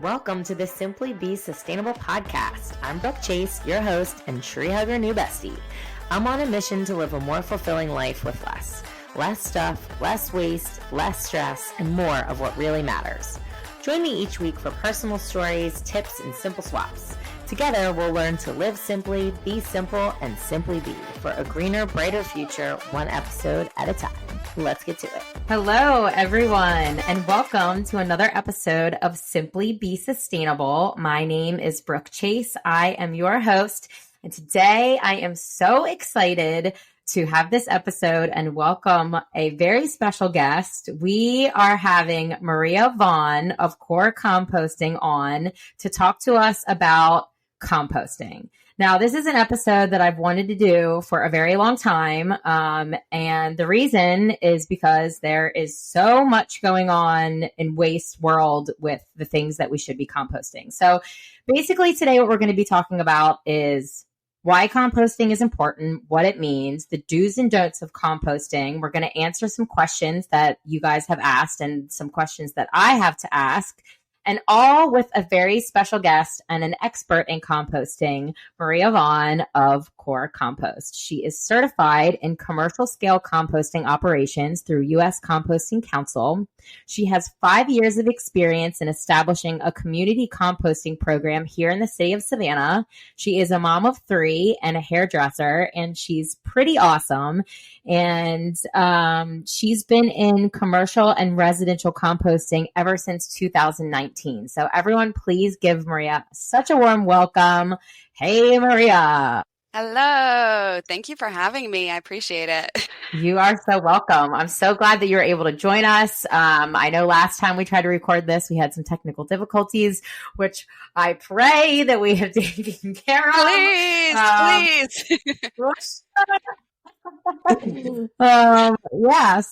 Welcome to the Simply Be Sustainable podcast. I'm Brooke Chase, your host and tree hugger new bestie. I'm on a mission to live a more fulfilling life with less. Less stuff, less waste, less stress, and more of what really matters. Join me each week for personal stories, tips, and simple swaps. Together, we'll learn to live simply, be simple, and simply be for a greener, brighter future, one episode at a time. Let's get to it. Hello, everyone, and welcome to another episode of Simply Be Sustainable. My name is Brooke Chase. I am your host, and today I am so excited to have this episode and welcome a very special guest. We are having Maria Vaughn of CORcomposting on to talk to us about composting. Now, this is an episode that I've wanted to do for a very long time. And the reason is because there is so much going on in waste world with the things that we should be composting. So basically today, what we're going to be talking about is why composting is important, what it means, the do's and don'ts of composting. We're going to answer some questions that you guys have asked and some questions that I have to ask, and all with a very special guest and an expert in composting, Maria Vaughn of CORcompost. She is certified in commercial scale composting operations through U.S. Composting Council. She has 5 years of experience in establishing a community composting program here in the city of Savannah. She is a mom of 3 and a hairdresser, and she's pretty awesome. And she's been in commercial and residential composting ever since 2019. So everyone, please give Maria such a warm welcome. Hey, Maria. Hello. Thank you for having me. I appreciate it. You are so welcome. I'm so glad that you were able to join us. I know last time we tried to record this, we had some technical difficulties, which I pray that we have taken care of. Please.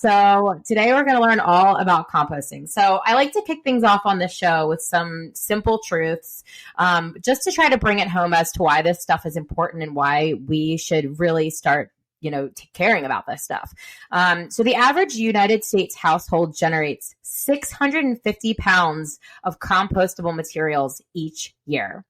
So today we're going to learn all about composting. So I like to kick things off on the show with some simple truths, just to try to bring it home as to why this stuff is important and why we should really start caring about this stuff. So the average United States household generates 650 pounds of compostable materials each year.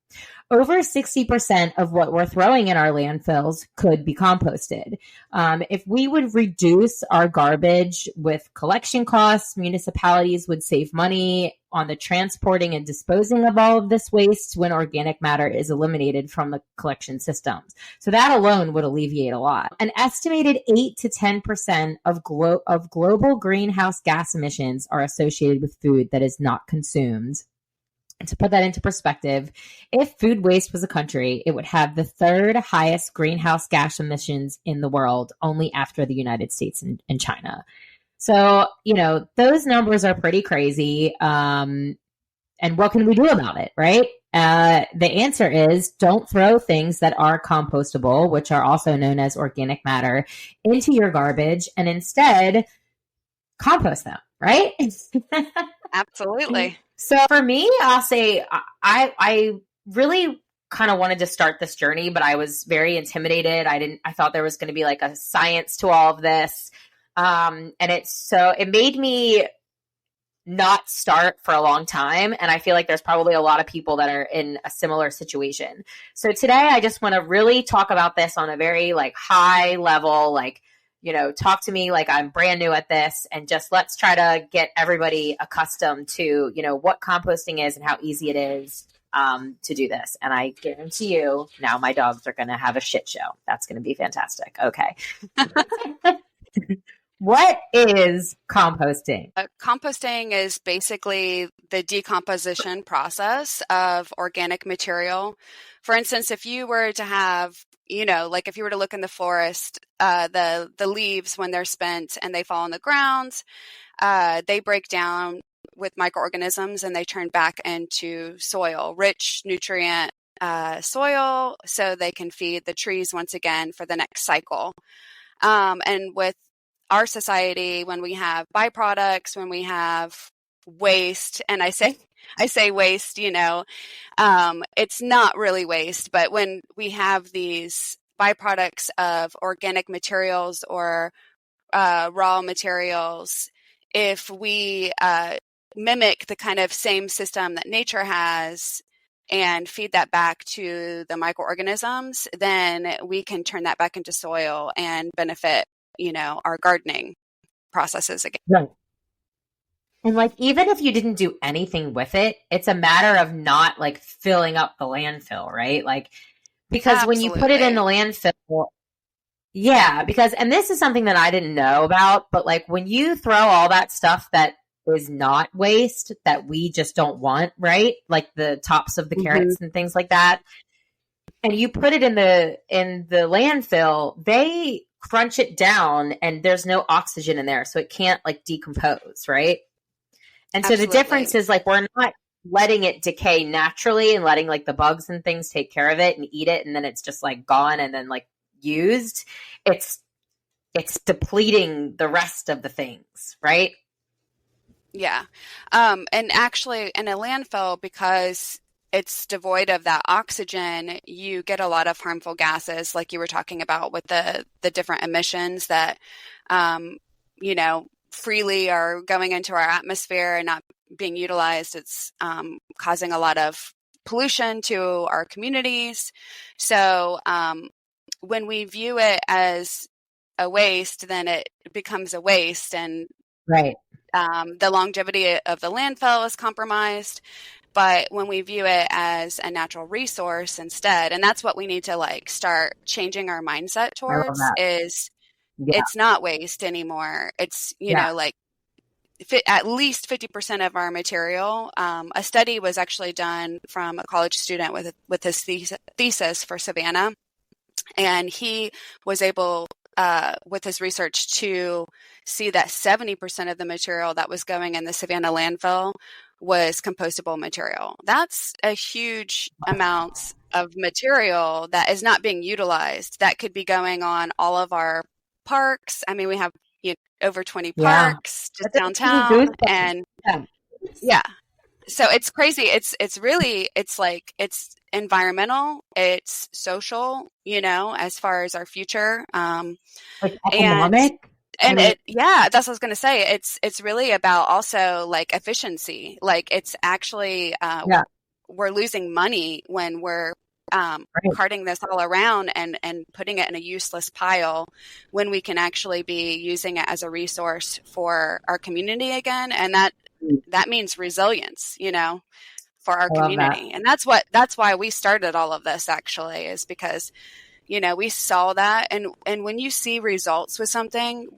Over 60% of what we're throwing in our landfills could be composted. If we would reduce our garbage with collection costs, municipalities would save money on the transporting and disposing of all of this waste when organic matter is eliminated from the collection systems. So that alone would alleviate a lot. An estimated 8 to 10% of global greenhouse gas emissions are associated with food that is not consumed. And to put that into perspective, if food waste was a country, it would have the 3rd highest greenhouse gas emissions in the world, only after the United States and China. So, those numbers are pretty crazy. And what can we do about it, right? The answer is don't throw things that are compostable, which are also known as organic matter, into your garbage, and instead compost them, right? Absolutely. So for me, I'll say I really kind of wanted to start this journey, but I was very intimidated. I thought there was going to be like a science to all of this. And it made me not start for a long time. And I feel like there's probably a lot of people that are in a similar situation. So today I just want to really talk about this on a very high level, talk to me like I'm brand new at this, and just let's try to get everybody accustomed to, what composting is and how easy it is to do this. And I guarantee you now my dogs are going to have a shit show. That's going to be fantastic. Okay. What is composting? Composting is basically the decomposition process of organic material. For instance, if you were to have if you were to look in the forest, the leaves, when they're spent and they fall on the ground, they break down with microorganisms and they turn back into soil, rich nutrient soil, so they can feed the trees once again for the next cycle. And with our society, when we have byproducts, when we have waste, and I say waste, it's not really waste, but when we have these byproducts of organic materials or raw materials, if we mimic the kind of same system that nature has and feed that back to the microorganisms, then we can turn that back into soil and benefit, our gardening processes again. Right. And like, even if you didn't do anything with it, it's a matter of not like filling up the landfill, right? Like, because Absolutely. when you put it in the landfill, and this is something that I didn't know about, but like when you throw all that stuff that is not waste that we just don't want, right? Like the tops of the carrots and things like that. And you put it in the landfill, they crunch it down and there's no oxygen in there. So it can't like decompose, right? And so the difference is like, we're not letting it decay naturally and letting like the bugs and things take care of it and eat it. And then it's just like gone and then like used. It's depleting the rest of the things, right? Yeah. And actually in a landfill, because it's devoid of that oxygen, you get a lot of harmful gases, like you were talking about with the different emissions that, freely are going into our atmosphere and not being utilized. It's causing a lot of pollution to our communities. So when we view it as a waste, then it becomes a waste, and right. The longevity of the landfill is compromised. But when we view it as a natural resource instead, and that's what we need to like start changing our mindset towards, is it's not waste anymore. It's, like at least 50% of our material. A study was actually done from a college student with his thesis for Savannah. And he was able, with his research, to see that 70% of the material that was going in the Savannah landfill was compostable material. That's a huge amount of material that is not being utilized. That could be going on all of our parks. I mean, we have over 20 parks just downtown, and so it's crazy. It's really, it's like, it's environmental, it's social, as far as our future, like economic. And that's what I was going to say. It's really about also like efficiency. Like it's actually, we're losing money when we're carting this all around and putting it in a useless pile, when we can actually be using it as a resource for our community again. And that means resilience, for our community. And that's why we started all of this, actually, is because, we saw that. And when you see results with something,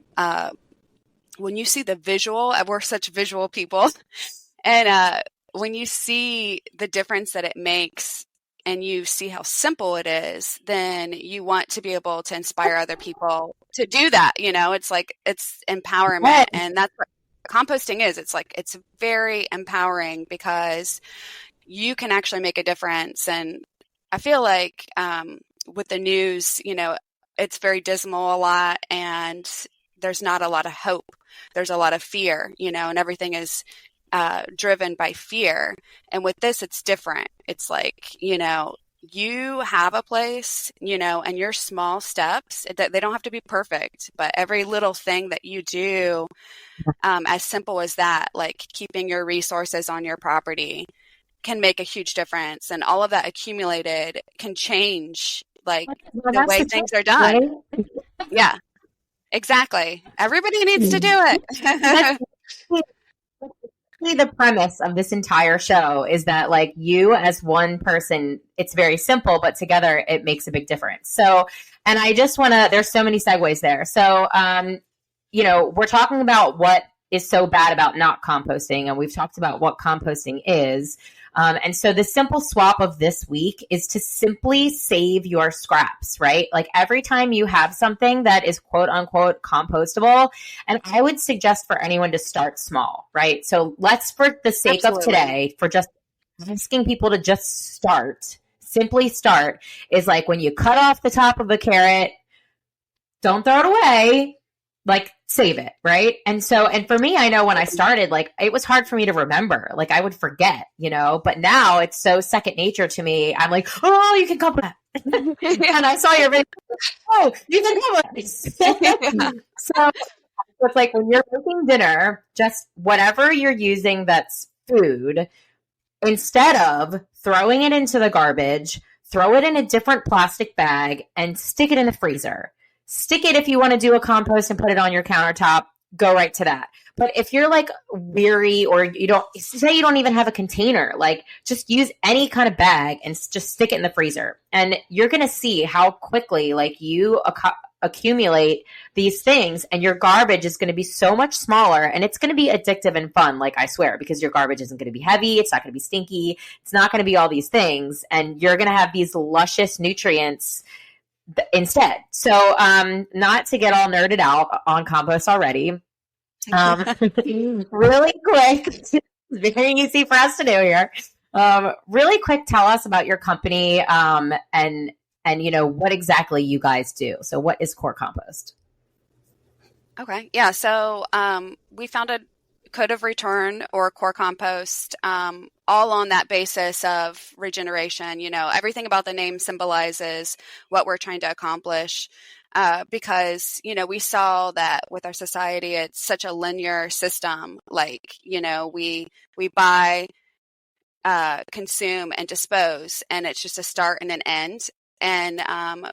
when you see the visual, we're such visual people. And when you see the difference that it makes, and you see how simple it is, then you want to be able to inspire other people to do that. It's like, it's empowerment. And that's what composting is. It's like, it's very empowering because you can actually make a difference. And I feel like with the news, it's very dismal a lot, and there's not a lot of hope. There's a lot of fear, and everything is driven by fear. And with this, it's different. It's like, you have a place, and your small steps, they don't have to be perfect, but every little thing that you do, as simple as that, like keeping your resources on your property, can make a huge difference. And all of that accumulated can change like the way things are done. Right? Yeah, exactly. Everybody needs to do it. The premise of this entire show is that like you as one person, it's very simple, but together it makes a big difference. So, and I just want to, there's so many segues there. So, we're talking about what is so bad about not composting, and we've talked about what composting is. And so the simple swap of this week is to simply save your scraps, right? Like every time you have something that is quote unquote compostable, and I would suggest for anyone to start small, right? So let's, for the sake of today, for just asking people to just start, simply start, is like when you cut off the top of a carrot, don't throw it away. Like save it, right? And for me, I know when I started, like it was hard for me to remember. Like I would forget, but now it's so second nature to me. I'm like, oh, you can compost. And I saw your video. Oh, you can compost. So So it's like when you're making dinner, just whatever you're using that's food, instead of throwing it into the garbage, throw it in a different plastic bag and stick it in the freezer. Stick it if you want to do a compost and put it on your countertop, go right to that. But if you're like weary or you don't say you don't even have a container, like just use any kind of bag and just stick it in the freezer. And you're going to see how quickly like you accumulate these things and your garbage is going to be so much smaller and it's going to be addictive and fun, like I swear, because your garbage isn't going to be heavy, it's not going to be stinky, it's not going to be all these things, and you're going to have these luscious nutrients instead. So not to get all nerded out on compost already, really quick, very easy for us to do here. Really quick, tell us about your company and you know what exactly you guys do. So what is CORcompost? Okay. Yeah. So we founded Code of Return or CORcompost all on that basis of regeneration. You know, everything about the name symbolizes what we're trying to accomplish because, you know, we saw that with our society, it's such a linear system. Like, you know, we buy, consume, and dispose, and it's just a start and an end. And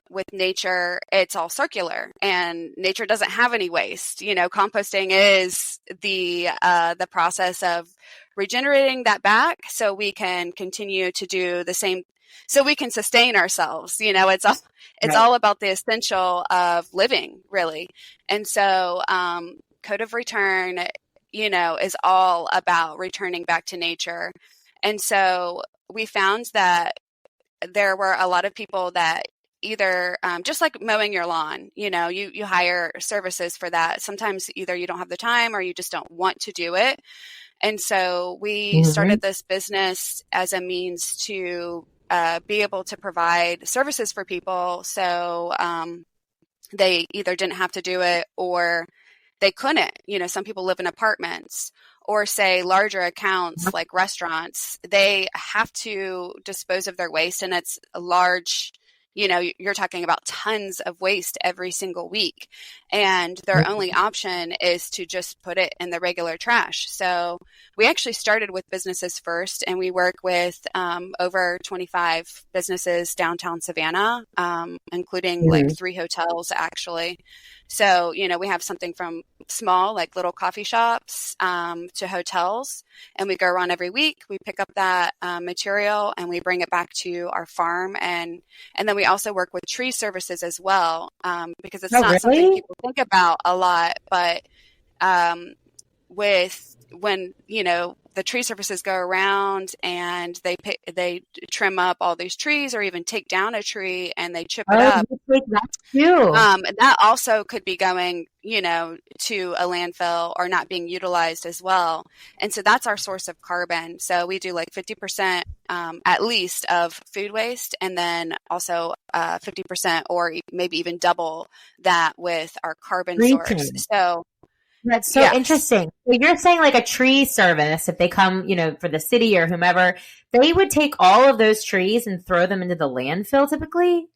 with nature, it's all circular, and nature doesn't have any waste. You know, composting is the process of regenerating that back, so we can continue to do the same, so we can sustain ourselves. You know, it's all about the essential of living, really. And so, Code of Return, you know, is all about returning back to nature. And so we found that there were a lot of people that either just like mowing your lawn, you know, you hire services for that. Sometimes either you don't have the time or you just don't want to do it. And so we started this business as a means to be able to provide services for people. So they either didn't have to do it or they couldn't. You know, some people live in apartments, or say larger accounts like restaurants, they have to dispose of their waste, and it's a large, you know, you're talking about tons of waste every single week, and their only option is to just put it in the regular trash. So we actually started with businesses first, and we work with over 25 businesses downtown Savannah, including like 3 hotels actually. So, you know, we have something from small, like little coffee shops, to hotels, and we go around every week. We pick up that material and we bring it back to our farm, and then we also work with tree services as well, because it's not something people think about a lot, but when, you know, the tree services go around and they trim up all these trees, or even take down a tree and they chip it up. That's too. That also could be going, you know, to a landfill or not being utilized as well. And so that's our source of carbon. So we do like 50% at least of food waste, and then also 50% or maybe even double that with our carbon source. So that's so interesting. So you're saying like a tree service, if they come, you know, for the city or whomever, they would take all of those trees and throw them into the landfill typically?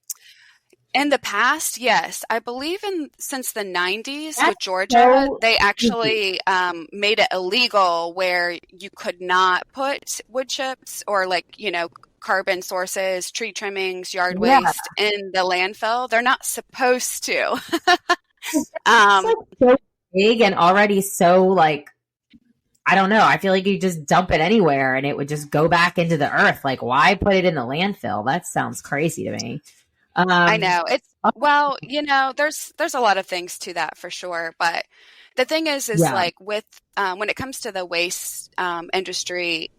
In the past, yes. I believe since the 90s with Georgia, they actually made it illegal where you could not put wood chips or like, you know, carbon sources, tree trimmings, yard waste in the landfill. They're not supposed to. It's like so big and already so like, I don't know. I feel like you just dump it anywhere and it would just go back into the earth. Like, why put it in the landfill? That sounds crazy to me. I know. Well, you know, there's a lot of things to that for sure. But the thing is like with, when it comes to the waste industry,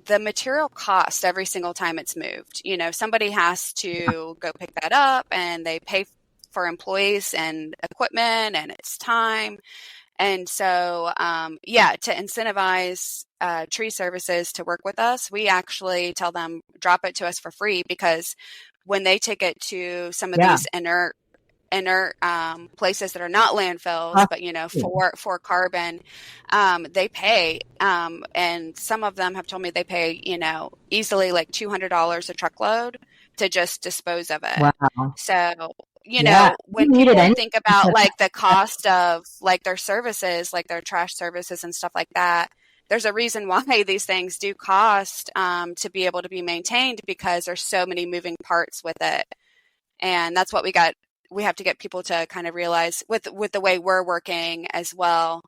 the material cost every single time it's moved. You know, somebody has to go pick that up, and they pay for employees and equipment, and it's time. And so, to incentivize tree services to work with us, we actually tell them drop it to us for free, because when they take it to some of these inert places that are not landfills, but, you know, for carbon, they pay. And some of them have told me they pay, you know, easily like $200 a truckload to just dispose of it. Wow. So you Yeah. know, when You need it people anyway. think about like the cost of like their services, like their trash services and stuff like that, there's a reason why these things do cost to be able to be maintained, because there's so many moving parts with it. And that's what we have to get people to kind of realize with the way we're working as well.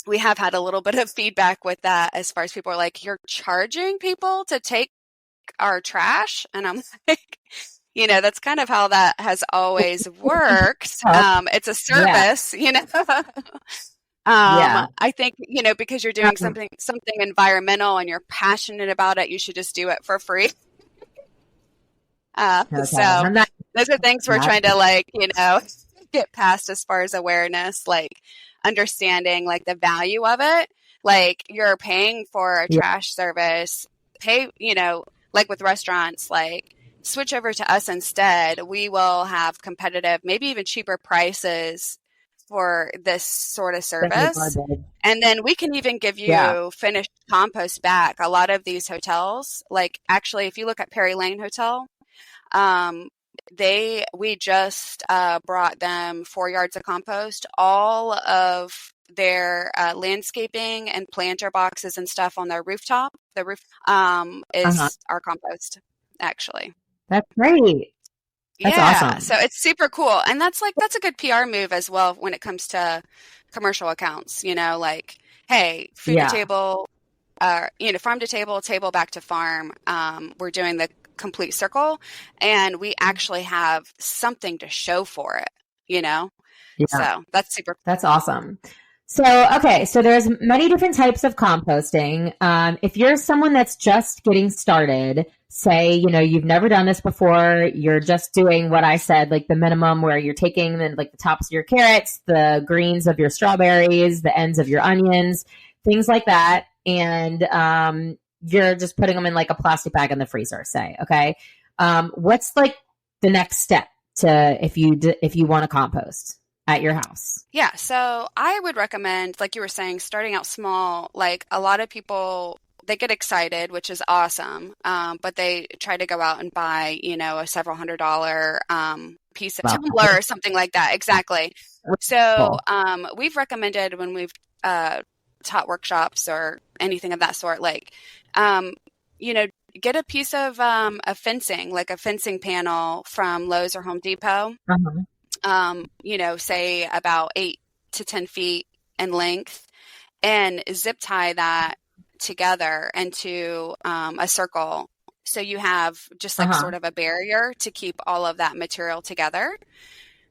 We have had a little bit of feedback with that, as far as people are like, you're charging people to take our trash? And I'm like, you know, that's kind of how that has always worked. It's a Yeah. service, you know. Yeah. I think, you know, because you're doing Um, something environmental and you're passionate about it, you should just do it for free. okay. So I'm not those are things we're that. trying to, like, you know, get past as far as awareness, like understanding like the value of it. Like, you're paying for a Yeah. trash service, pay, you know, like with restaurants, like switch over to us instead. We will have competitive, maybe even cheaper prices for this sort of service. And then we can even give Yeah. you finished compost back. A lot of these hotels, like actually, if you look at Perry Lane Hotel, um, we just brought them 4 yards of compost. All of their landscaping and planter boxes and stuff on their rooftop, the roof, Uh-huh. is our compost, actually. That's great. That's Yeah, awesome. so it's super cool. And that's a good PR move as well when it comes to commercial accounts, you know, like, hey, food to Yeah. table, you know, farm to table, table back to farm. We're doing the complete circle, and we actually have something to show for it, you know? Yeah. So that's super. That's awesome. So, okay, so there's many different types of composting. If you're someone that's just getting started, say, you know, you've never done this before, you're just doing what I said, like the minimum where you're taking like the tops of your carrots, the greens of your strawberries, the ends of your onions, things like that. And you're just putting them in like a plastic bag in the freezer, say, okay. What's like the next step to if you want to compost at your house? Yeah, so I would recommend, like you were saying, starting out small. Like, a lot of people, they get excited, which is awesome, but they try to go out and buy, you know, a several $100 piece of Well, tumbler or something like that. Exactly. So we've recommended when we've taught workshops or anything of that sort, like, you know, get a piece of fencing, like a fencing panel from Lowe's or Home Depot. uh-huh. You know, say about 8 to 10 feet in length, and zip tie that together into a circle. So you have just like Uh-huh. sort of a barrier to keep all of that material together.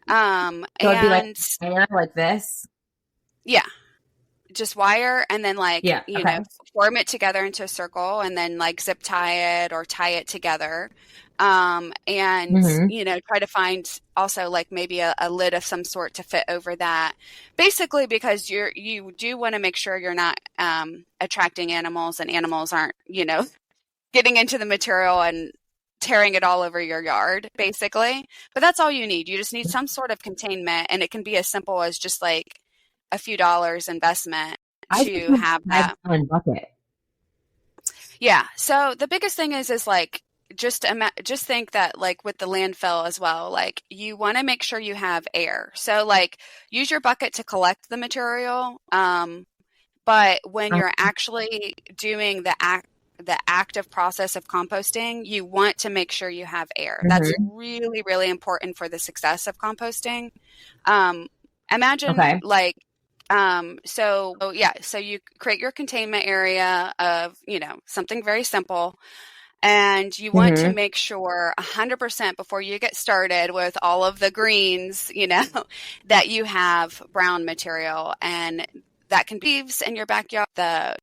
So it'd be like And hair like this. yeah, just wire, and then, like, Yeah. you know, Okay. form it together into a circle, and then like zip tie it or tie it together. And, Mm-hmm. you know, try to find also like maybe a lid of some sort to fit over that, basically because you do want to make sure you're not attracting animals, and animals aren't, you know, getting into the material and tearing it all over your yard, basically. But that's all you need. You just need some sort of containment, and it can be as simple as just like a few dollars investment I just to need have a that. 5-gallon bucket. Yeah. So the biggest thing is like, just think that, like, with the landfill as well, like, you want to make sure you have air. So like, use your bucket to collect the material. But when Uh, you're actually doing the active process of composting, you want to make sure you have air. That's mm-hmm. really, really important for the success of composting. Um, Imagine Okay. like, so yeah, so you create your containment area of, you know, something very simple, and you want to Mm-hmm. make sure 100% before you get started with all of the greens, you know, that you have brown material, and that can be leaves in your backyard, the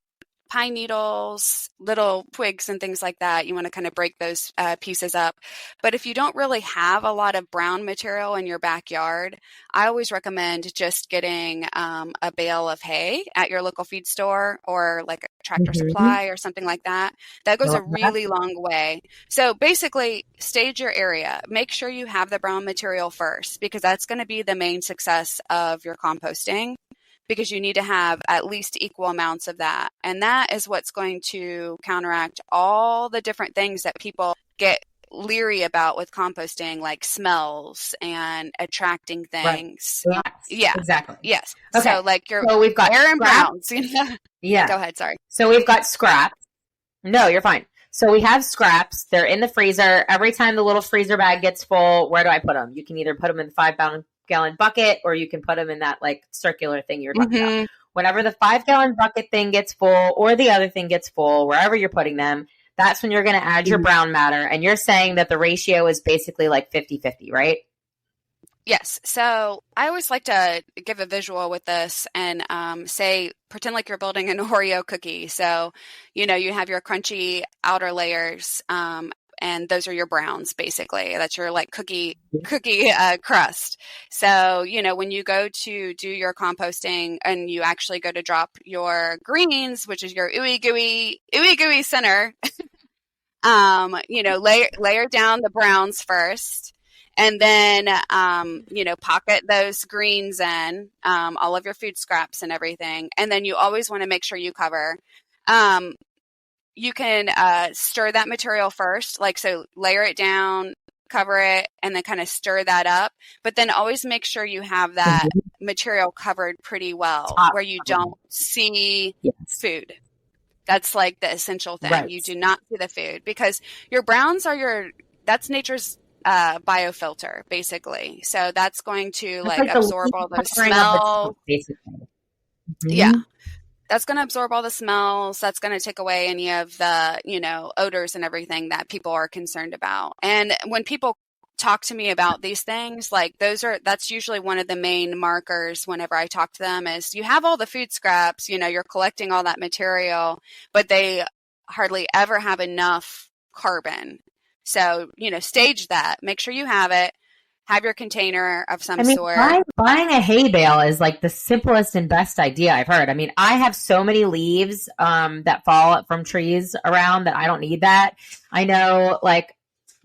pine needles, little twigs and things like that. You want to kind of break those pieces up. But if you don't really have a lot of brown material in your backyard, I always recommend just getting a bale of hay at your local feed store, or like a Tractor Mm-hmm. Supply or something like that. That I goes a love that. really long way. So basically, stage your area. Make sure you have the brown material first, because that's going to be the main success of your composting, because you need to have at least equal amounts of that. And that is what's going to counteract all the different things that people get leery about with composting, like smells and attracting Right. things. Yes, Yeah. exactly. Yes. Okay. So like your So we've got air and scraps. browns. Yeah. Go ahead. Sorry. So we've got scraps. No, you're fine. So we have scraps. They're in the freezer. Every time the little freezer bag gets full, where do I put them? You can either put them in the 5-gallon bucket, or you can put them in that like circular thing you're talking about. Whenever the 5-gallon bucket thing gets full, or the other thing gets full, wherever you're putting them, that's when you're going to add your brown matter. And you're saying that the ratio is basically like 50-50, right? Yes. So I always like to give a visual with this and say, pretend like you're building an Oreo cookie. So, you have your crunchy outer layers, and those are your browns, basically. That's your like cookie crust. So, when you go to do your composting and you actually go to drop your greens, which is your ooey gooey center, layer down the browns first. And then, pocket those greens in, all of your food scraps and everything. And then you always want to make sure you cover. You can stir that material first, so layer it down, cover it, and then kind of stir that up. But then always make sure you have that material covered pretty well, where you don't see food. That's like the essential thing. Right. You do not see the food, because your browns are that's nature's biofilter, basically. So that's going to absorb all those smells. Yeah. That's going to absorb all the smells. That's going to take away any of the, odors and everything that people are concerned about. And when people talk to me about these things, that's usually one of the main markers whenever I talk to them is you have all the food scraps, you're collecting all that material, but they hardly ever have enough carbon. So, stage that, make sure you have it, have your container of some sort. Buying a hay bale is like the simplest and best idea I've heard. I mean, I have so many leaves that fall from trees around that I don't need that. I know,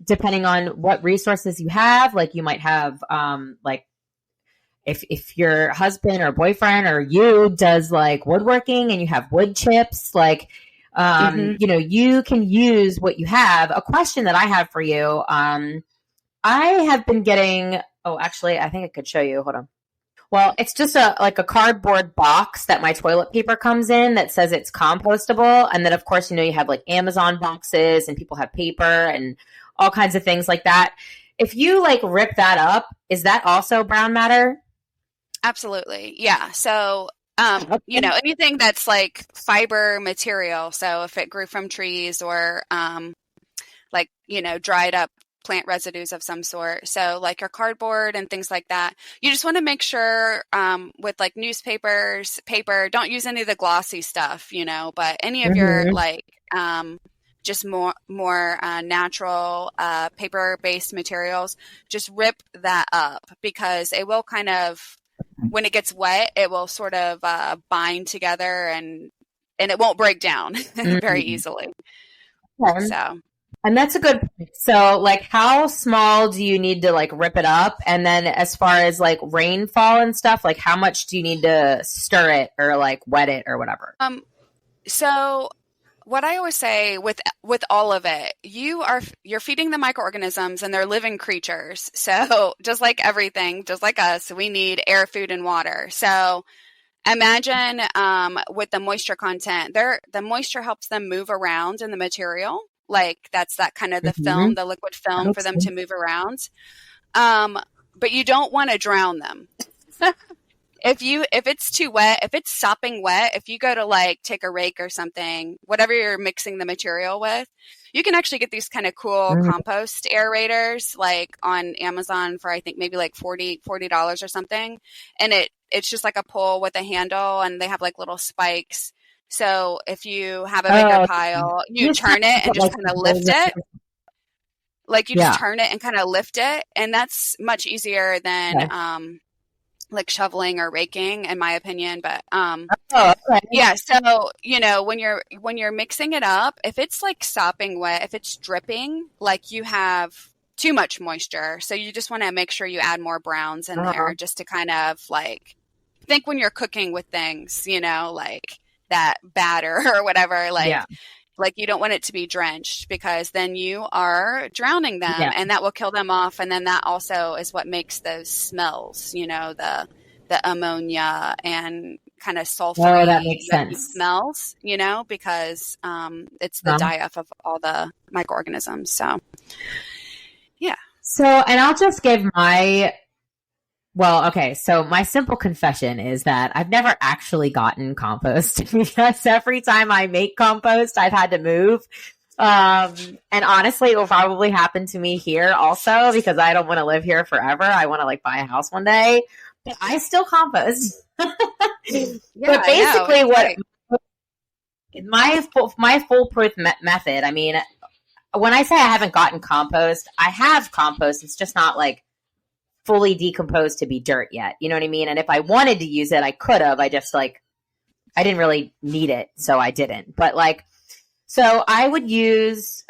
depending on what resources you have, you might have, if your husband or boyfriend or you does woodworking and you have wood chips, you can use what you have. A question that I have for you, I have been getting, actually, I think I could show you. Hold on. Well, it's just a cardboard box that my toilet paper comes in that says it's compostable. And then, of course, you have Amazon boxes and people have paper and all kinds of things like that. If you rip that up, is that also brown matter? Absolutely. Yeah. So, anything that's fiber material. So if it grew from trees or, dried up plant residues of some sort. So your cardboard and things like that. You just want to make sure with newspapers, paper, don't use any of the glossy stuff, but any of your just more natural paper-based materials, just rip that up, because it will kind of, when it gets wet, it will sort of bind together and it won't break down very easily. So. And that's a good point. So, how small do you need to, rip it up? And then as far as, rainfall and stuff, how much do you need to stir it or, wet it or whatever? So what I always say with all of it, you're feeding the microorganisms, and they're living creatures. So just like everything, just like us, we need air, food, and water. So imagine with the moisture content, the moisture helps them move around in the material. That's that kind of the film, the liquid film for them to move around. But you don't want to drown them. If it's too wet, if it's sopping wet, if you go to take a rake or something, whatever you're mixing the material with, you can actually get these kind of cool compost aerators on Amazon for I think maybe $40 or something. And it's just a pole with a handle, and they have little spikes. So if you have a bigger pile, you turn it and just kind of lift it. Just turn it and kind of lift it. And that's much easier than shoveling or raking, in my opinion. But yeah, so when you're mixing it up, if it's sopping wet, if it's dripping, you have too much moisture. So you just want to make sure you add more browns in there, just to kind of think when you're cooking with things, that batter or whatever, Like you don't want it to be drenched because then you are drowning them and that will kill them off. And then that also is what makes those smells, the ammonia and kind of sulfury, that makes yucky sense. smells, because it's the die-off of all the microorganisms. So, yeah. So, and I'll just give so my simple confession is that I've never actually gotten compost because every time I make compost, I've had to move. And honestly, it will probably happen to me here also because I don't want to live here forever. I want to like buy a house one day, but I still compost. But basically my foolproof method, I mean, when I say I haven't gotten compost, I have compost. It's just not like fully decomposed to be dirt yet. You know what I mean? And if I wanted to use it, I could have. I just I didn't really need it, so I didn't. But so I would use,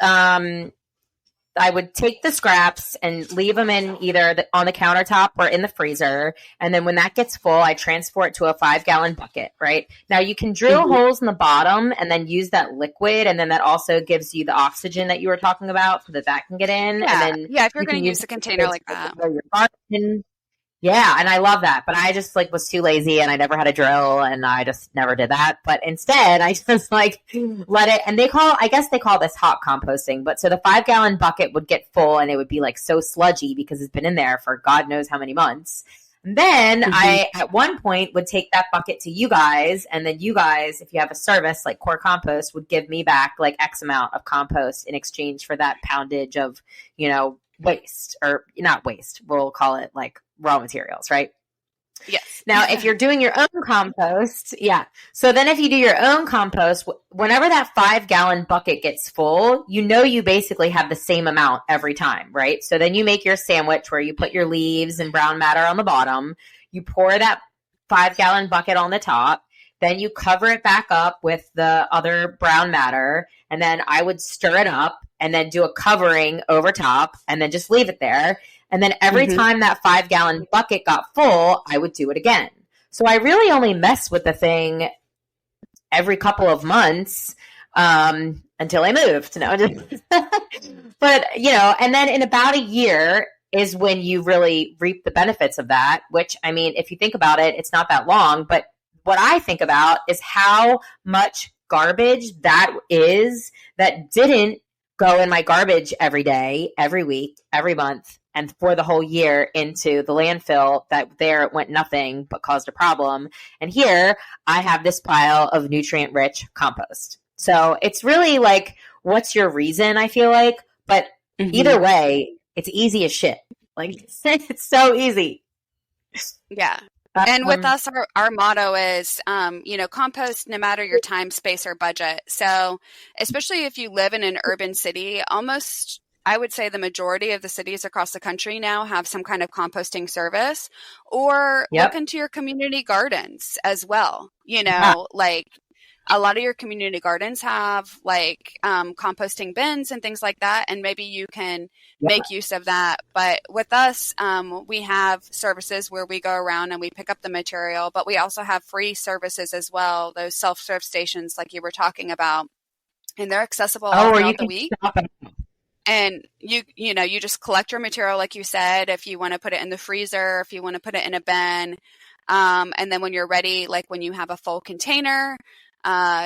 I would take the scraps and leave them in either on the countertop or in the freezer. And then when that gets full, I transfer it to a 5-gallon bucket, right? Now you can drill holes in the bottom and then use that liquid. And then that also gives you the oxygen that you were talking about so that can get in. Yeah. And then if you're going to use a container like that. Your garden. Yeah, and I love that, but I just was too lazy and I never had a drill and I just never did that. But instead, I just let it, and I guess they call this hot composting. But so the 5-gallon bucket would get full and it would be so sludgy because it's been in there for God knows how many months. And then I, at one point, would take that bucket to you guys, and then you guys, if you have a service like CORcompost, would give me back X amount of compost in exchange for that poundage of, waste, or not waste. We'll call it raw materials, right? Yes. Now, if you're doing your own compost, so then if you do your own compost, whenever that 5-gallon bucket gets full, you basically have the same amount every time, right? So then you make your sandwich where you put your leaves and brown matter on the bottom. You pour that 5-gallon bucket on the top. Then you cover it back up with the other brown matter. And then I would stir it up and then do a covering over top and then just leave it there. And then every time that 5-gallon bucket got full, I would do it again. So I really only mess with the thing every couple of months until I moved. No, but, and then in about a year is when you really reap the benefits of that, which, I mean, if you think about it, it's not that long. But what I think about is how much garbage that is that didn't go in my garbage every day, every week, every month, and for the whole year into the landfill that there went nothing but caused a problem. And here I have this pile of nutrient-rich compost. So it's really what's your reason, I feel like? But either way, it's easy as shit. It's so easy. Yeah. And with us, our motto is, compost no matter your time, space, or budget. So especially if you live in an urban city, almost, I would say the majority of the cities across the country now have some kind of composting service, or look into your community gardens as well. A lot of your community gardens have composting bins and things like that, and maybe you can make use of that. But with us, we have services where we go around and we pick up the material, but we also have free services as well, those self-serve stations like you were talking about, and they're accessible all throughout the week. And you just collect your material, like you said, if you want to put it in the freezer, if you want to put it in a bin, and then when you're ready, when you have a full container,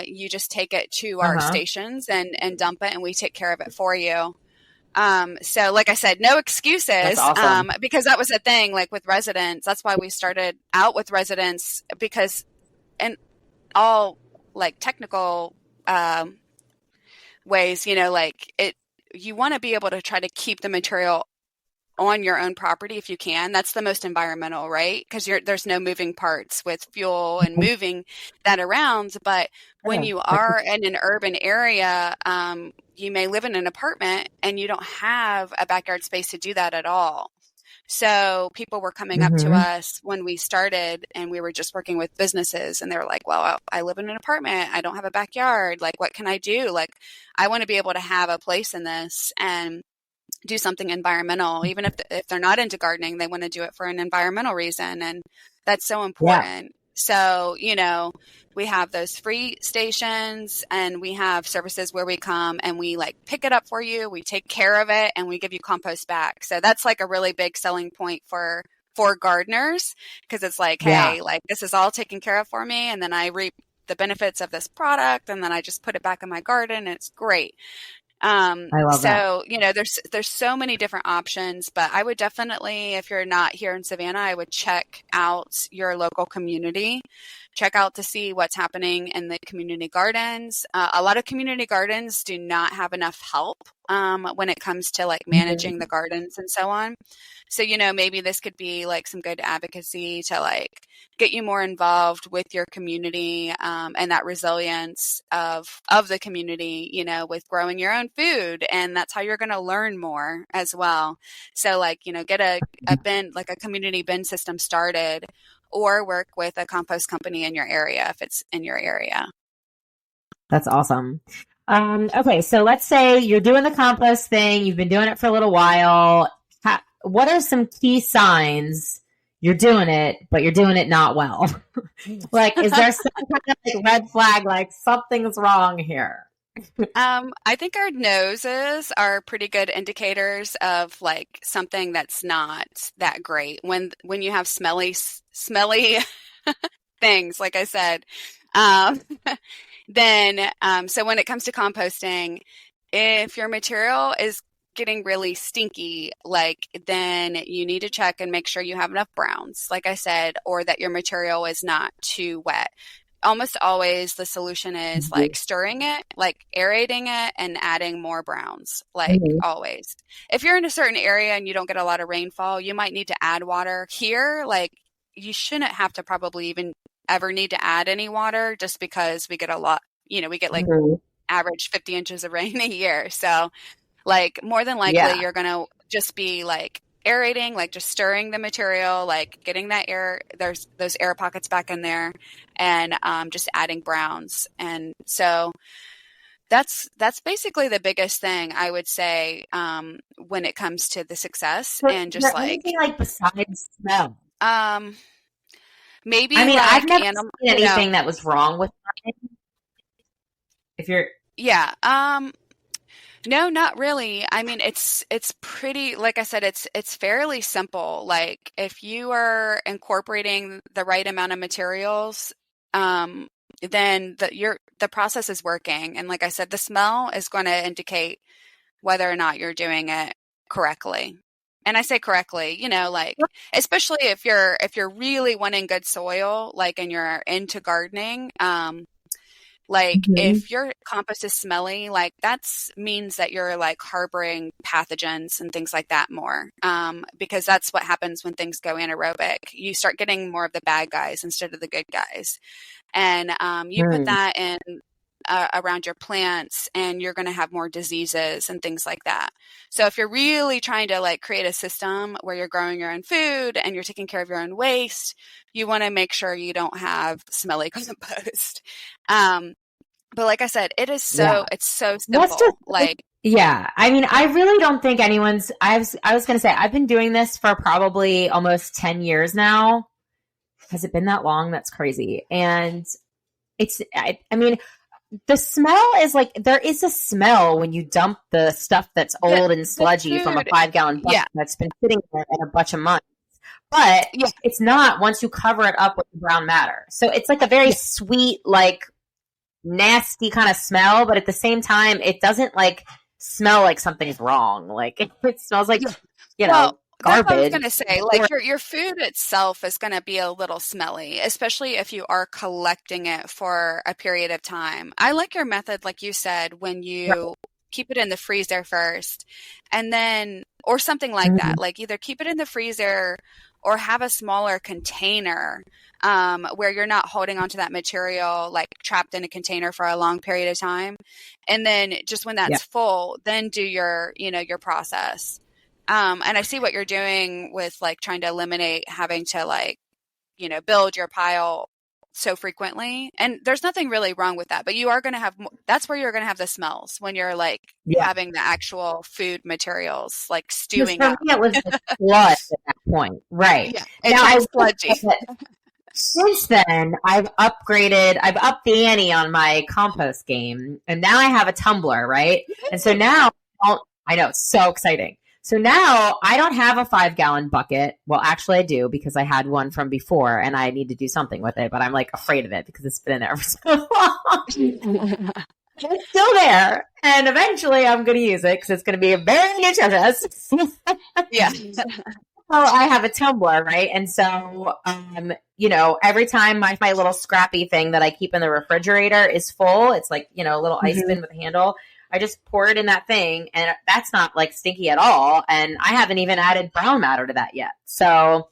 you just take it to our stations and dump it, and we take care of it for you. So like I said, no excuses. That's awesome. Because that was the thing, with residents. That's why we started out with residents, because in all technical ways, you want to be able to try to keep the material on your own property if you can. That's the most environmental, right? Because there's no moving parts with fuel and moving that around. But when you are in an urban area, you may live in an apartment and you don't have a backyard space to do that at all. So people were coming up to us when we started, and we were just working with businesses, and they were like, well, I live in an apartment. I don't have a backyard. What can I do? I want to be able to have a place in this and do something environmental. Even if they're not into gardening, they want to do it for an environmental reason. And that's so important. So, we have those free stations and we have services where we come and we like pick it up for you. We take care of it and we give you compost back. So that's like a really big selling point for gardeners, because it's like, Yeah. hey, like this is all taken care of for me. And then I reap the benefits of this product and then I just put it back in my garden and it's great. I love that. So, there's so many different options, but I would definitely, if you're not here in Savannah, I would check out your local community, check out to see what's happening in the community gardens. A lot of community gardens do not have enough help when it comes to like managing the gardens and so on. So, maybe this could be like some good advocacy to like get you more involved with your community and that resilience of the community, with growing your own food. And that's how you're going to learn more as well. So like, get a bin, like a community bin system started, or work with a compost company in your area if it's in your area. That's awesome. Okay, so let's say you're doing the compost thing. You've been doing it for a little while. What are some key signs you're doing it, but you're doing it not well? Like, is there some kind of like red flag, like something's wrong here? I think our noses are pretty good indicators of like something that's not that great. When you have smelly things, like I said, then so when it comes to composting, if your material is getting really stinky, like then you need to check and make sure you have enough browns, like I said, or that your material is not too wet. Almost always the solution is like stirring it, like aerating it and adding more browns, like always. If you're in a certain area and you don't get a lot of rainfall, you might need to add water. Here, like you shouldn't have to probably even ever need to add any water, just because we get a lot, we get like average 50 inches of rain a year. So like more than likely you're going to just be like aerating, like just stirring the material, like getting that air, there's those air pockets back in there, and just adding browns. And so that's basically the biggest thing I would say when it comes to the success. So and just like anything like besides smell? Maybe I mean, like I've never seen anything that was wrong with mine. If you're no, not really. I mean, it's pretty, like I said, it's fairly simple. Like if you are incorporating the right amount of materials, then the process is working. And like I said, the smell is going to indicate whether or not you're doing it correctly. And I say correctly, like especially if you're really wanting good soil, like and you're into gardening, like if your compost is smelly, like that's means that you're like harboring pathogens and things like that more. Because that's what happens when things go anaerobic. You start getting more of the bad guys instead of the good guys. And you put that in around your plants and you're going to have more diseases and things like that. So if you're really trying to like create a system where you're growing your own food and you're taking care of your own waste, you want to make sure you don't have smelly compost. But like I said, it's so simple. I mean, I really don't think anyone's, I was going to say, I've been doing this for probably almost 10 years now. Has it been that long? That's crazy. And I mean, the smell is like, there is a smell when you dump the stuff that's old and sludgy from a 5-gallon bucket that's been sitting there in a bunch of months. But it's not once you cover it up with the brown matter. So it's like a very sweet, like nasty kind of smell, but at the same time, it doesn't like smell like something's wrong. Like it smells like, garbage. That's what I was going to say. Like your food itself is going to be a little smelly, especially if you are collecting it for a period of time. I like your method, like you said, when you keep it in the freezer first and then, or something like that. Like either keep it in the freezer or have a smaller container where you're not holding onto that material, like trapped in a container for a long period of time. And then just when that's full, then do your process. And I see what you're doing with like trying to eliminate having to like, build your pile so frequently. And there's nothing really wrong with that, but you are going to have, that's where you're going to have the smells when you're like having the actual food materials, like stewing up. For me, it was the blood at that point. Right. Yeah, it's sludgy. Since then, I've upped the ante on my compost game, and now I have a tumbler, right? And so now, I know, it's so exciting. So now I don't have a 5-gallon bucket. Well, actually I do, because I had one from before and I need to do something with it, but I'm like afraid of it because it's been in there for so long. It's still there, and eventually I'm going to use it because it's going to be very nutritious. Yeah. Well, I have a tumbler, right? And so, every time my little scrappy thing that I keep in the refrigerator is full, it's like, a little ice bin with a handle. I just pour it in that thing, and that's not like stinky at all. And I haven't even added brown matter to that yet. So,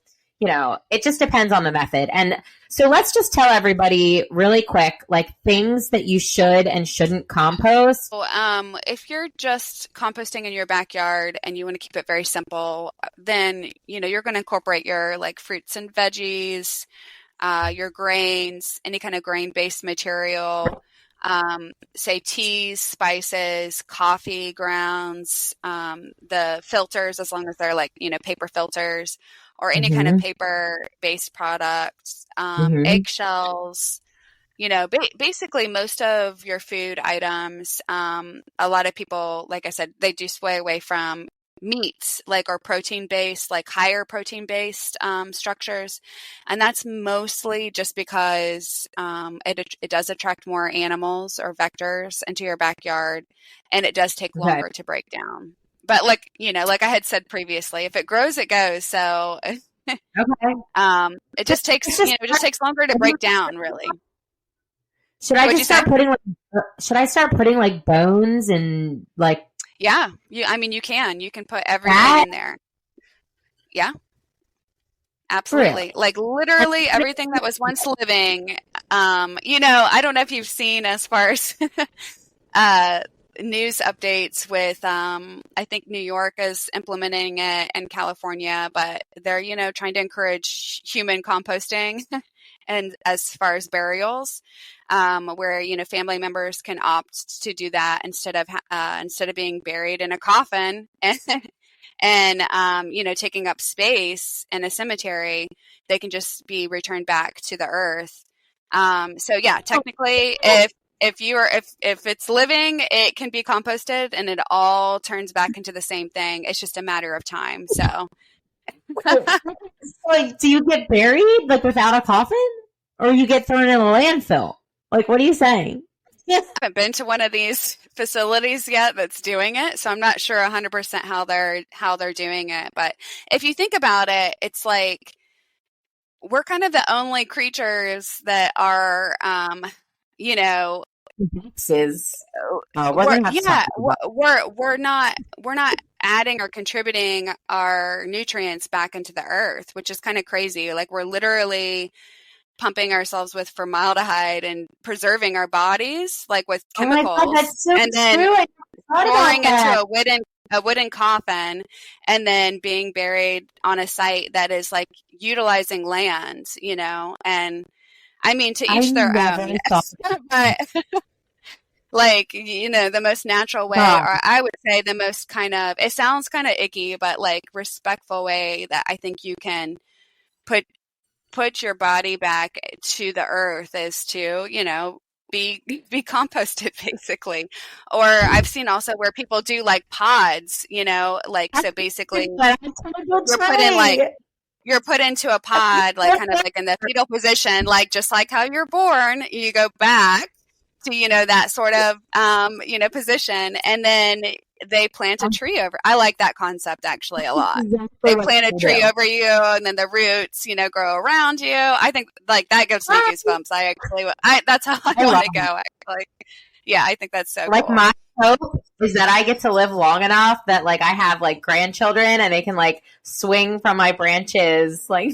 it just depends on the method. And so let's just tell everybody really quick, like things that you should and shouldn't compost. If you're just composting in your backyard and you want to keep it very simple, then, you're going to incorporate your like fruits and veggies, your grains, any kind of grain-based material, say teas, spices, coffee grounds, the filters, as long as they're like, paper filters, or any kind of paper-based products, eggshells, basically most of your food items. A lot of people, like I said, they do sway away from meats, or protein-based, higher protein-based structures. And that's mostly just because it does attract more animals or vectors into your backyard, and it does take longer to break down. But like I had said previously, if it grows, it goes. So it just takes it just takes longer to break down, really. Should I start putting like bones and like? Yeah, you can put everything in there. Yeah, absolutely. Really? Like literally everything that was once living. I don't know if you've seen as far as news updates with, I think New York is implementing it and California, but they're, trying to encourage human composting and as far as burials, where, family members can opt to do that instead of being buried in a coffin and taking up space in a cemetery, they can just be returned back to the earth. So yeah, technically if it's living, it can be composted and it all turns back into the same thing. It's just a matter of time. So do you get buried without a coffin, or you get thrown in a landfill? What are you saying? I haven't been to one of these facilities yet that's doing it, so I'm not sure 100% how they're doing it. But if you think about it, it's like we're kind of the only creatures that are we're not adding or contributing our nutrients back into the earth, which is kind of crazy. We're literally pumping ourselves with formaldehyde and preserving our bodies with chemicals. Oh my God, that's so and then true. pouring into a wooden coffin and then being buried on a site that is utilizing land, and to each their own. But the most natural way, or I would say the most it sounds kind of icky, but respectful way that I think you can put your body back to the earth is to, be composted basically. Or I've seen also where people do pods, so basically you're put into a pod, kind of in the fetal position, just like how you're born, you go back to, that sort of, position. And then they plant a tree over. I like that concept actually a lot. They plant a tree over you and then the roots, grow around you. I think that gives me goosebumps. That's how I want to go actually. Yeah, I think that's so cool. My hope is that I get to live long enough that I have grandchildren and they can swing from my branches Yeah.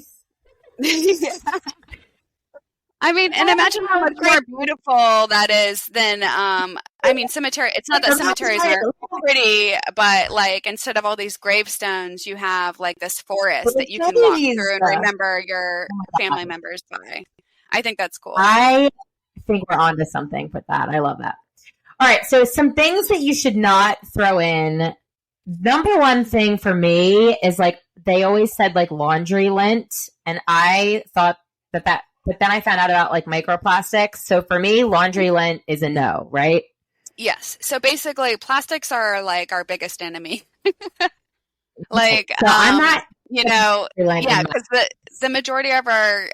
And imagine how much more beautiful that is than cemetery. It's not that cemeteries are pretty, but instead of all these gravestones, you have this forest that you can walk through and remember your family members by. I think that's cool. I think we're onto something with that. I love that. All right, so some things that you should not throw in. Number one thing for me is they always said laundry lint, and I thought that but then I found out about like microplastics. So for me, laundry lint is a no, right? Yes. So basically, plastics are like our biggest enemy. Like, So I'm not, yeah, because the majority of our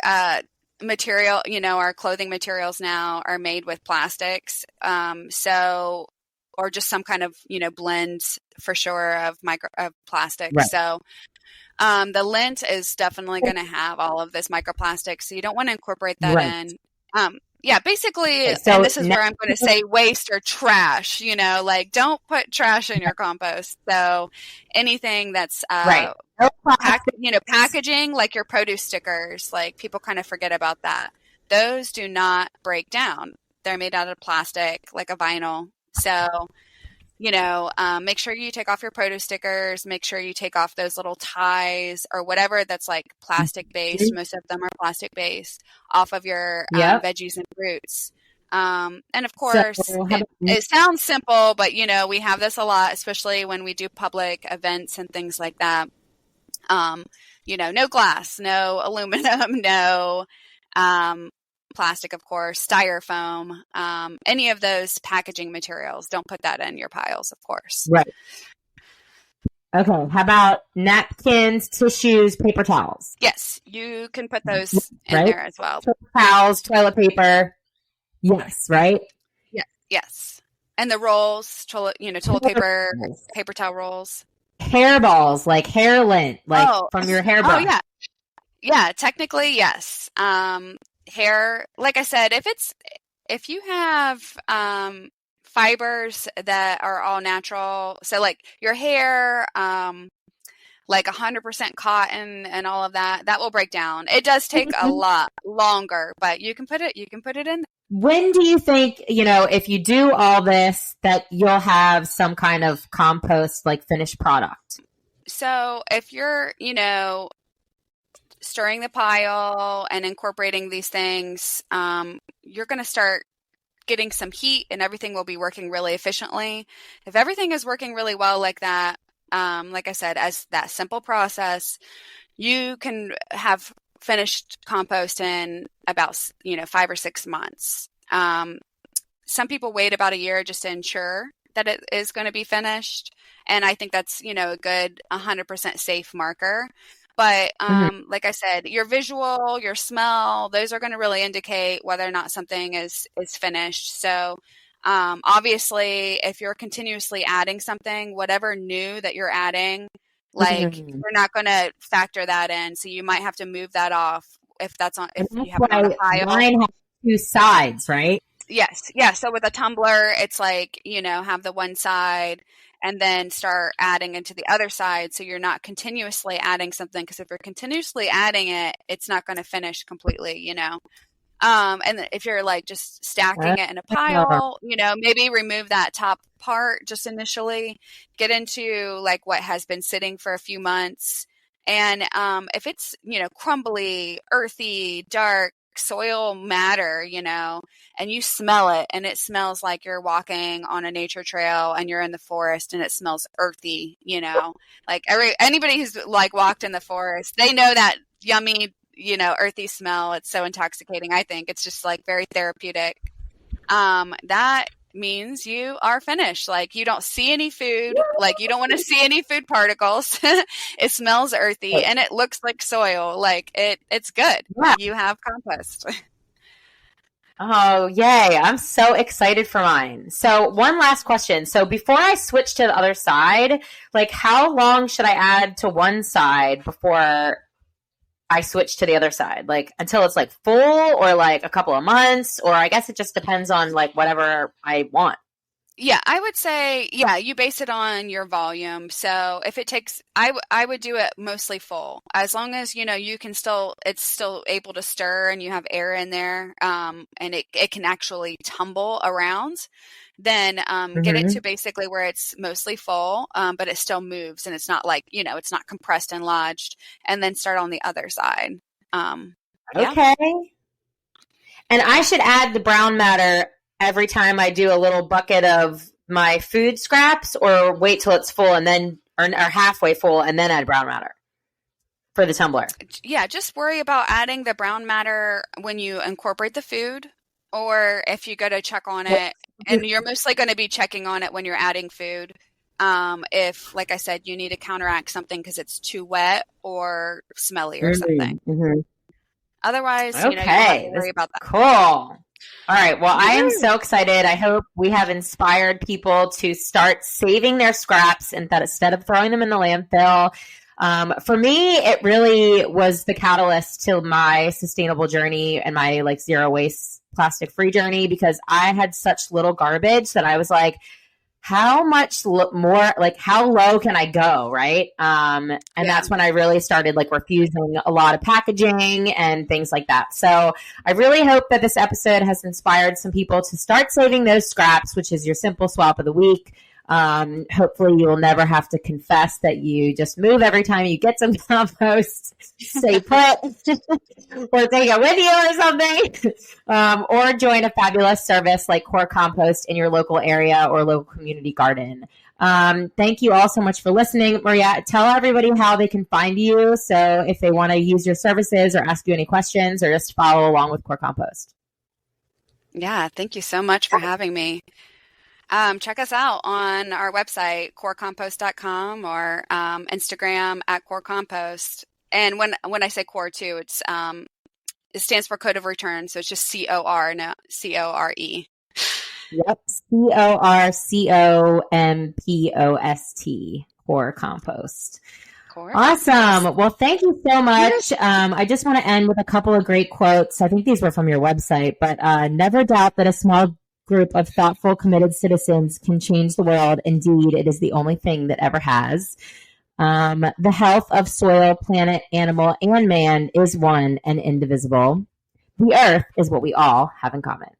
material, our clothing materials now are made with plastics. So, or just some kind of, blends for sure of plastic. Right. So, the lint is definitely going to have all of this microplastics. So you don't want to incorporate that in. Yeah, basically, so and this is where I'm going to say waste or trash, like don't put trash in your compost. So anything that's, right. Packaging, like your produce stickers, like people kind of forget about that. Those do not break down. They're made out of plastic, like a vinyl. So, make sure you take off your produce stickers, make sure you take off those little ties or whatever that's like plastic based. Most of them are plastic based off of your veggies and fruits. And of course, it sounds simple, but we have this a lot, especially when we do public events and things like that. No glass, no aluminum, no, plastic, of course, styrofoam, any of those packaging materials. Don't put that in your piles, of course. Right. Okay. How about napkins, tissues, paper towels? Yes, you can put those in there as well. Paper towels, toilet paper. Yes, right? Yes. And the rolls, toilet paper, paper towel rolls. Hairballs, like hair lint, like from your hair brush. Oh, yeah. Yeah, technically, yes. Hair, like I said, if you have fibers that are all natural, so like your hair, like 100% cotton and all of that will break down. It does take a lot longer, but you can put it in. When do you think, if you do all this, that you'll have some kind of compost, like finished product? So if you're, stirring the pile and incorporating these things, you're going to start getting some heat and everything will be working really efficiently. If everything is working really well like that, like I said, as that simple process, you can have finished compost in about, 5 or 6 months. Some people wait about a year just to ensure that it is going to be finished. And I think that's, a good 100% safe marker. But like I said, your visual, your smell, those are going to really indicate whether or not something is finished. So obviously, if you're continuously adding something, whatever new that you're adding, like you're not going to factor that in. So you might have to move that off if you have it on a pile. Mine has 2 sides, right? Yes. Yeah. So with a tumbler, it's like, have the one side and then start adding into the other side. So you're not continuously adding something, because if you're continuously adding it, it's not going to finish completely, and if you're like just stacking it in a pile, maybe remove that top part just initially, get into like what has been sitting for a few months. And if it's, crumbly, earthy, dark, soil matter, and you smell it and it smells like you're walking on a nature trail and you're in the forest and it smells earthy, like anybody who's like walked in the forest, they know that yummy, earthy smell. It's so intoxicating. I think it's just like very therapeutic. That means you are finished. Like you don't see any food, like you don't want to see any food particles. It smells earthy and it looks like soil. Like it's good. Yeah. You have compost. Oh, yay. I'm so excited for mine. So one last question. So before I switch to the other side, like how long should I add to one side before I switch to the other side? Like until it's like full, or like a couple of months, or I guess it just depends on like whatever I want. Yeah, I would say, you base it on your volume. So if it takes, I would do it mostly full, as long as, you can it's still able to stir and you have air in there, and it can actually tumble around, then get it to basically where it's mostly full, but it still moves and it's not like, it's not compressed and lodged, and then start on the other side. Okay. And I should add the brown matter every time I do a little bucket of my food scraps, or wait till it's full and then, or halfway full and then add brown matter? for the tumbler. Yeah, just worry about adding the brown matter when you incorporate the food, or if you go to check on it, and you're mostly going to be checking on it when you're adding food. If, like I said, you need to counteract something because it's too wet or smelly or something. Mm-hmm. Otherwise, you don't have to worry about that. Cool. All right. Well, I am so excited. I hope we have inspired people to start saving their scraps instead of throwing them in the landfill. For me, it really was the catalyst to my sustainable journey and my like zero waste plastic free journey, because I had such little garbage that I was like, how much more, like how low can I go? Right. And that's when I really started like refusing a lot of packaging and things like that. So I really hope that this episode has inspired some people to start saving those scraps, which is your simple swap of the week. Hopefully you will never have to confess that you just move every time you get some compost, stay put, or take it with you or something, or join a fabulous service like CORcompost in your local area or local community garden. Thank you all so much for listening. Maria, tell everybody how they can find you. So if they want to use your services or ask you any questions or just follow along with CORcompost. Yeah, thank you so much for having me. Check us out on our website, CORcompost.com, or Instagram at CORcompost. And when I say core too, it stands for Code of Return, so it's just COR, not CORE. Yep, CORcompost, CORcompost. Awesome. Well, thank you so much. I just want to end with a couple of great quotes. I think these were from your website, but never doubt that a small group of thoughtful, committed citizens can change the world. Indeed, it is the only thing that ever has. The health of soil, planet, animal, and man is one and indivisible. The earth is what we all have in common.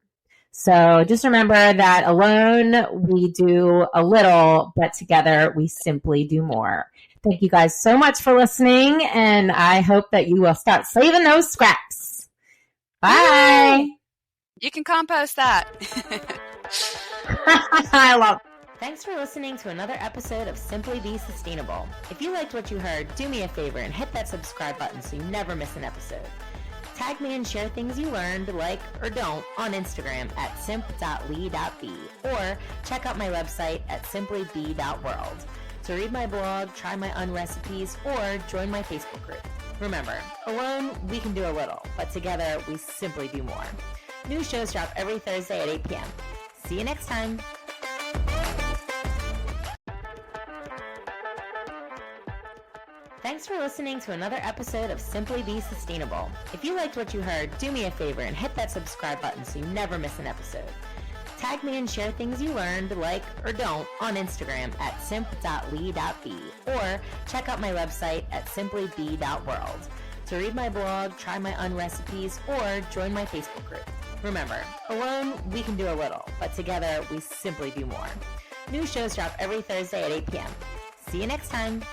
So just remember that alone we do a little, but together we simply do more. Thank you guys so much for listening, and I hope that you will start saving those scraps. Bye. Yay! You can compost that. I love it. Thanks for listening to another episode of Simply Be Sustainable. If you liked what you heard, do me a favor and hit that subscribe button so you never miss an episode. Tag me and share things you learned, like or don't, on Instagram at simp.lee.be, or check out my website at simplybe.world. To read my blog, try my recipes, or join my Facebook group. Remember, alone we can do a little, but together we simply do more. New shows drop every Thursday at 8 p.m. See you next time. Thanks for listening to another episode of Simply Be Sustainable. If you liked what you heard, do me a favor and hit that subscribe button so you never miss an episode. Tag me and share things you learned, like or don't, on Instagram at simp.lee.be, or check out my website at simplybe.world. To read my blog, try my recipes, or join my Facebook group. Remember, alone we can do a little, but together we simply do more. New shows drop every Thursday at 8 p.m. See you next time.